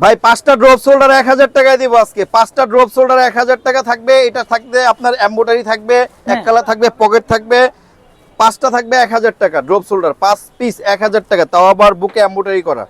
ভাই 5টা drop shoulder 1000 টাকায় দিব আজকে। 5টা ড্রপ শোল্ডার 1000 টাকা থাকবে। এটা থাকবে আপনার এমব্রয়ডারি থাকবে, এক কালার থাকবে, পকেট থাকবে। 5টা থাকবে 1000 টাকা ড্রপ শোল্ডার, 5 পিস 1000 টাকা, তাও আবার বুকে এমব্রয়ডারি করা।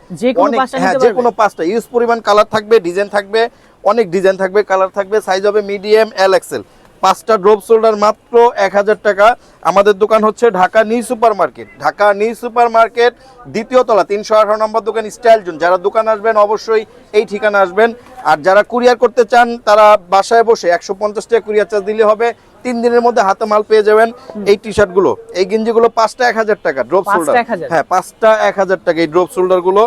হ্যাঁ, যে কোনো 5টা ইউজ পরিমাণ কালার থাকবে, ডিজাইন থাকবে, অনেক ডিজাইন থাকবে, কালার থাকবে। সাইজ হবে মিডিয়াম, এল, এক্সেল। 5টা ড্রপ শোল্ডার মাত্র 1000 টাকা। আমাদের দোকান হচ্ছে Dhaka new super market, Dhaka new super market দ্বিতীয় তলা 318 নম্বর দোকান, স্টাইল জোন। যারা দোকান আসবেন অবশ্যই এই ঠিকানা আসবেন। আর যারা কুরিয়ার করতে চান তারা বাসায় বসে 150 টাকা কুরিয়ার চার্জ দিলে হবে। 3 দিনের মধ্যে হাতে মাল পেয়ে যাবেন। এই টি শার্ট গুলো, এই গেঞ্জি গুলো 5টা 1000 টাকা ড্রপ শোল্ডার। হ্যাঁ, 5টা 1000 টাকা এই ড্রপ শোল্ডার গুলো।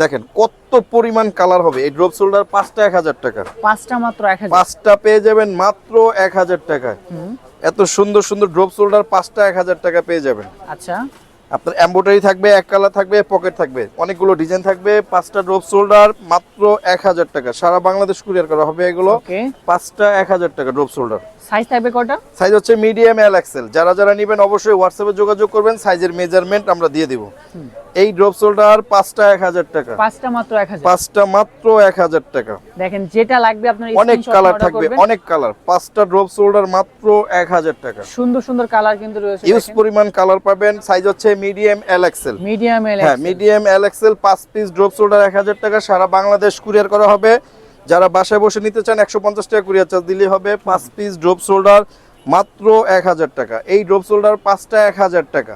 দেখেন কত পরিমাণ কালার হবে এই ড্রপ শোল্ডার। 5টা 1000 টাকা, 5টা মাত্র 1000। 5টা পেয়ে যাবেন মাত্র 1000 টাকায়। এত সুন্দর সুন্দর ড্রপ শোল্ডার 5টা 1000 টাকা পেয়ে যাবেন। আচ্ছা, আপনার এমব্রয়ডারি থাকবে, এক কালার থাকবে, পকেট থাকবে, অনেকগুলো ডিজাইন থাকবে। 5টা ড্রপ শোল্ডার মাত্র 1000 টাকা। সারা বাংলাদেশ কুরিয়ার করা হবে এগুলো। 5টা 1000 টাকা ড্রপ শোল্ডার। সাইজ থাকবে কয়টা? সাইজ হচ্ছে মিডিয়াম, এল, এক্সেল। যারা যারা নেবেন অবশ্যই হোয়াটসঅ্যাপে যোগাযোগ করবেন, সাইজের মেজারমেন্ট আমরা দিয়ে দিব। এই ড্রপ শোল্ডার 5টা 1000 টাকা। 5টা মাত্র 1000। 5টা মাত্র 1000 টাকা। দেখেন যেটা লাগবে আপনার অনেক কালার থাকবে, অনেক কালার। 5টা ড্রপ শোল্ডার মাত্র 1000 টাকা। সুন্দর সুন্দর কালার কিন্তু রয়েছে, ইউজ পরিমাণ কালার পাবেন। সাইজ হচ্ছে মিডিয়াম, এল, এক্সেল। মিডিয়াম, এল, হ্যাঁ, মিডিয়াম, এল, এক্সেল। 5 পিস ড্রপ শোল্ডার 1000 টাকা। সারা বাংলাদেশ কুরিয়ার করা হবে। যারা বাসায় বসে নিতে চান 150 টাকা কুরিয়ার চার্জ দিলেই হবে। 5 পিস ড্রপ শোল্ডার মাত্র 1000 টাকা। এই ড্রপ শোল্ডার 5টা 1000 টাকা।